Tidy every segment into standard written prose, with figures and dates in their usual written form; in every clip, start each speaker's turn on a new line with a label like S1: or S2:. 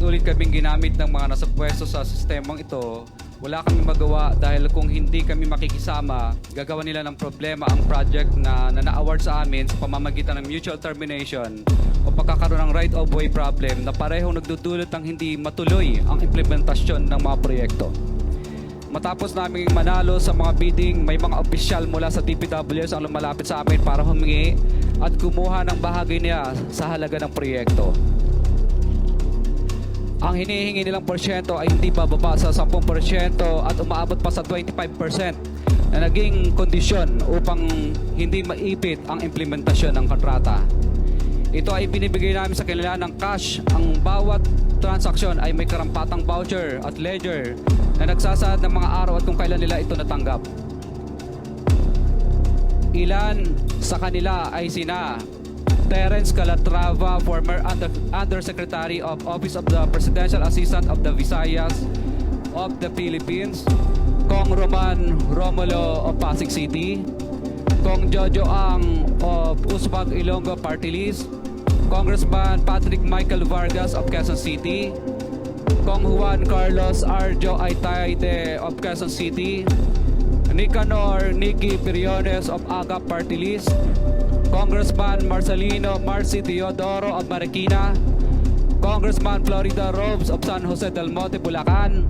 S1: paulit-ulit kaming ginamit ng mga nasa pwesto sa sistemang ito, wala kaming magawa dahil kung hindi kami makikisama, gagawa nila ng problema ang project na na-award sa amin sa pamamagitan ng mutual termination o pagkakaroon ng right-of-way problem na parehong nagdudulot ng hindi matuloy ang implementasyon ng mga proyekto. Matapos naming manalo sa mga bidding, may mga opisyal mula sa DPWS ang lumalapit sa amin para humingi at kumuha ng bahagi niya sa halaga ng proyekto. Ang hinihingi nilang porsyento ay hindi bababa sa 10% at umaabot pa sa 25% na naging kondisyon upang hindi maipit ang implementasyon ng kontrata. Ito ay binibigay namin sa kanila ng cash. Ang bawat transaksyon ay may karampatang voucher at ledger na nagsasaad ng mga araw at kung kailan nila ito natanggap. Ilan sa kanila ay sina Terence Calatrava, former Undersecretary of Office of the Presidential Assistant of the Visayas of the Philippines, Kong Roman Romulo of Pasig City, Kong Jojo Ang of Uspag Ilonggo Party List, Congressman Patrick Michael Vargas of Quezon City, Kong Juan Carlos Arjo Aitayde of Quezon City, Nicanor Nicky Briones of Aga Party List, Congressman Marcelino Marcy Teodoro of Marikina, Congressman Florida Robes of San Jose del Monte, Bulacan,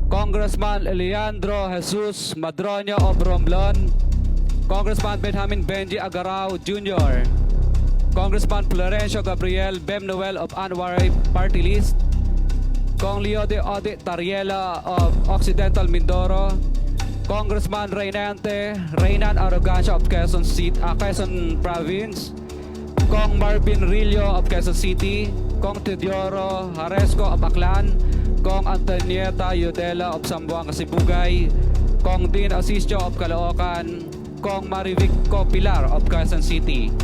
S1: Congressman Leandro Jesus Madroño of Romblon, Congressman Benjamin Benji Agarao Jr., Congressman Florencio Gabriel Bem Noel of Anwaray Party List, Kong Leo de Ode Tariela of Occidental Mindoro, Congressman Reynan Arrogancia of Quezon City, Quezon Province, Kong Marvin Rillo of Quezon City, Kong Teodoro Haresco of Aklan, Kong Antonieta Yudela of Zamboanga Sibugay, Kong Dean Asisio of Caloocan, Kong Marivic Pilar of Quezon City.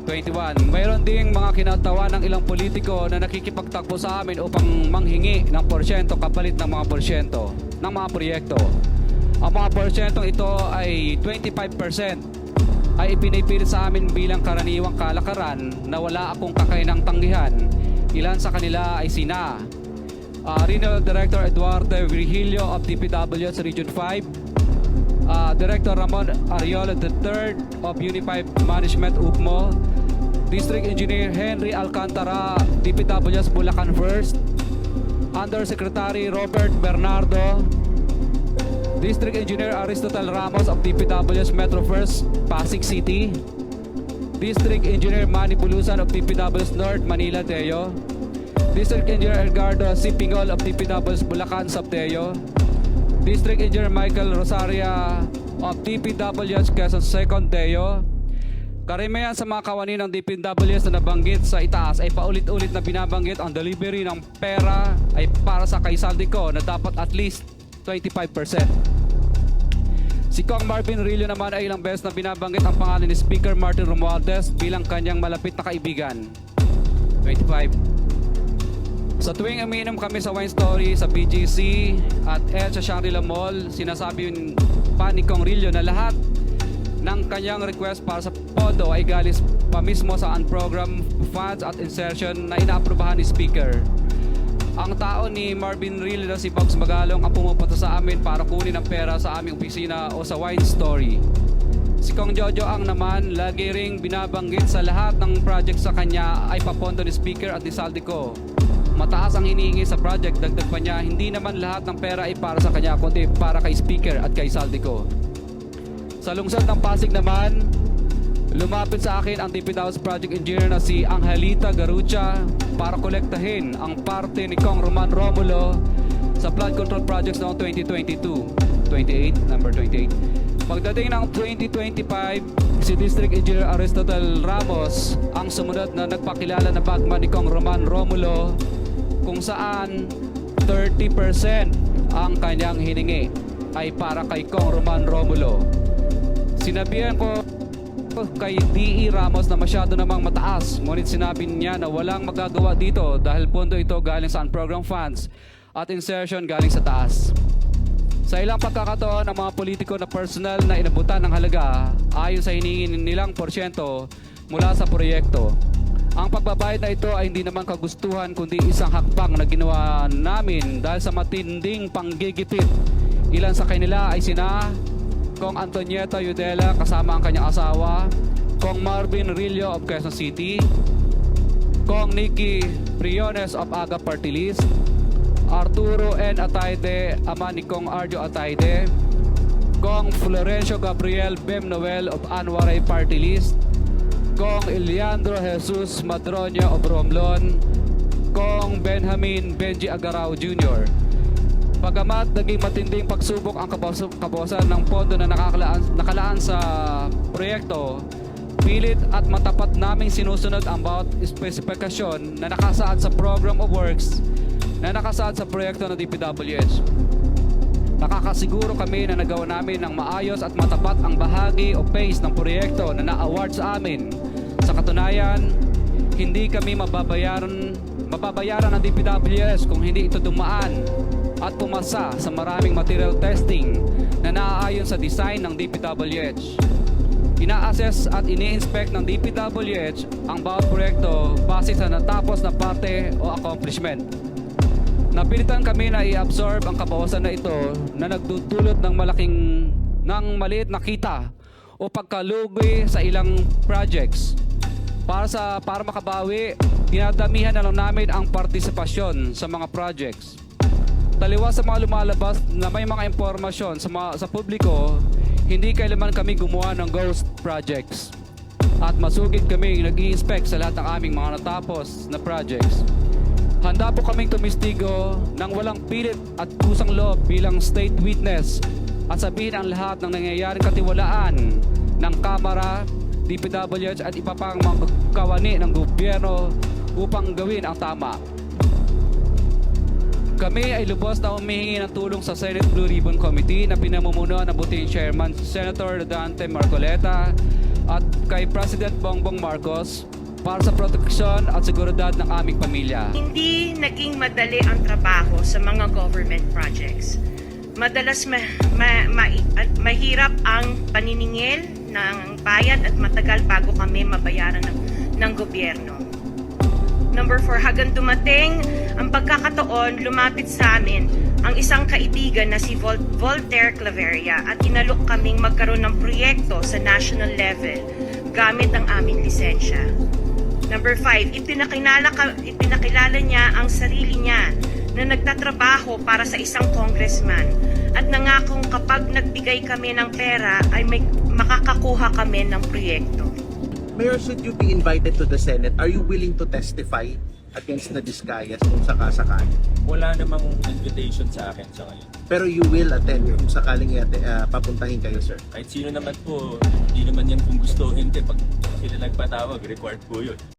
S1: 21. Mayroon ding mga kinatawa ng ilang politiko na nakikipagtakbo sa amin upang manghingi ng porsyento kapalit ng mga porsyento ng mga proyekto. Ang mga porsyentong ito ay 25% ay ipinipilit sa amin bilang karaniwang kalakaran na wala akong kakainang tanggihan. Ilan sa kanila ay sina Regional Director Eduardo Virgilio of DPWS Region 5, Director Ramon Ariola III of Unified Management UPMO, District Engineer Henry Alcantara, DPWS Bulacan First, Undersecretary Robert Bernardo, District Engineer Aristotle Ramos of DPWS Metro First, Pasig City, District Engineer Manny Bulusan of DPWS North, Manila, Deo, District Engineer Edgardo C. Pingol of DPWS Bulacan, Sabteo, District Engineer Michael Rosaria of DPWS Quezon Second, Deo. Karamihan sa mga kawani ng DPWS na nabanggit sa itaas ay paulit-ulit na binabanggit ang delivery ng pera ay para sa kaisaldi ko na dapat at least 25%. Si Kong Marvin Rillo naman ay ilang beses na binabanggit ang pangalan ni Speaker Martin Romualdez bilang kanyang malapit na kaibigan. 25. Sa tuwing umiinom kami sa Wine Story, sa BGC at sa Shangri-La Mall, sinasabi pa ni Kong Rillo na lahat ng kanyang request para sa pondo ay galing pa mismo sa unprogrammed funds at insertion na inaaprubahan ni Speaker. Ang tao ni Marvin Rillo na si Box Magalong ang pumupunta sa amin para kunin ang pera sa aming opisina o sa Wine Story. Si Kong Jojo Ang naman lagi ring binabanggit sa lahat ng project sa kanya ay papondo ni Speaker at ni Saldico. Mataas ang hinihingi sa project, dagdag pa niya, hindi naman lahat ng pera ay para sa kanya kundi para kay Speaker at kay Saldico. Sa lungsod ng Pasig naman, lumapit sa akin ang DPWS Project Engineer na si Angelita Garucha para kolektahin ang parte ni Kong Roman Romulo sa flood control projects noong 2022. 28, number 28. Pagdating ng 2025, si District Engineer Aristotle Ramos ang sumunod na nagpakilala na bagman ni Kong Roman Romulo kung saan 30% ang kanyang hiningi ay para kay Kong Roman Romulo. Sinabihan ko kay D.E. Ramos na masyado namang mataas, ngunit sinabi niya na walang magagawa dito dahil pondo ito galing sa unprogrammed funds at insertion galing sa taas. Sa ilang pagkakataon, ang mga politiko na personal na inabutan ng halaga ayon sa hinihingi nilang porsyento mula sa proyekto Ang pagbabayad na ito ay hindi naman kagustuhan kundi isang hakbang na ginawa namin dahil sa matinding panggigipit. Ilan sa kanila ay sina Kong Antonieta Yudela kasama ang kanyang asawa, Kong Marvin Rillo of Quezon City, Kong Nikki Briones of Aga Party List, Arturo N. Ataide, ama ni Kong Arjo Ataide, Kong Florencio Gabriel Bem Noel of Anwaray Party List, Kong Eliandro Jesus Madroña of Romblon, Kong Benjamin Benji Agarao Jr. Pagamat naging matinding pagsubok ang kabawasan ng pondo na nakalaan sa proyekto, pilit at matapat naming sinusunod ang bawat espesifikasyon na nakasaad sa Program of Works na nakasaad sa proyekto ng DPWH. Nakakasiguro kami na nagawa namin ng maayos at matapat ang bahagi o phase ng proyekto na na-award sa amin. Sa katunayan, hindi kami mababayaran ng DPWH kung hindi ito dumaan at pumasa sa maraming material testing na naaayon sa design ng DPWH. Ina-assess at ini-inspect ng DPWH ang bawat proyekto base sa natapos na parte o accomplishment. Napilitan kami na i-absorb ang kabawasan na ito na nagdudulot ng maliit na kita o pagkalugi sa ilang projects. Para makabawi, dinadamihan na lang namin ang partisipasyon sa mga projects. Taliwas sa mga lumalabas na may mga impormasyon sa publiko, hindi kailanman kami gumawa ng ghost projects. At masugid kami nag-i-inspect sa lahat ng aming mga natapos na projects. Handa po kaming tumistigo ng walang pilit at kusang loob bilang state witness at sabihin ang lahat ng nangyayaring katiwalaan ng Kamara, DPWH at iba pang mga kawani ng gobyerno upang gawin ang tama. Kami ay lubos na humihingi ng tulong sa Senate Blue Ribbon Committee na pinamumunuan ng buting Chairman Senator Dante Marcoleta at kay President Bongbong Marcos para sa proteksyon at seguridad ng aming pamilya.
S2: Hindi naging madali ang trabaho sa mga government projects. Madalas mahirap ang paniningil ng bayad at matagal bago kami mabayaran ng gobyerno. Number 4, hanggang dumating ang pagkakataon, lumapit sa amin ang isang kaibigan na si Voltaire Claveria at inalok kaming magkaroon ng proyekto sa national level gamit ang aming lisensya. Number 5, ipinakilala niya ang sarili niya na nagtatrabaho para sa isang congressman at nangakong kapag nagbigay kami ng pera ay makakakuha kami ng proyekto.
S3: Mayor, should you be invited to the Senate, are you willing to testify against the Discayas kung sakasakali?
S4: Wala namang invitation sa akin sa ngayon.
S3: Pero you will attend kung sakaling papuntahin kayo, sir?
S4: Kahit sino naman po, hindi naman yan kung gusto o hindi. Pag sila nagpatawag, required po yun.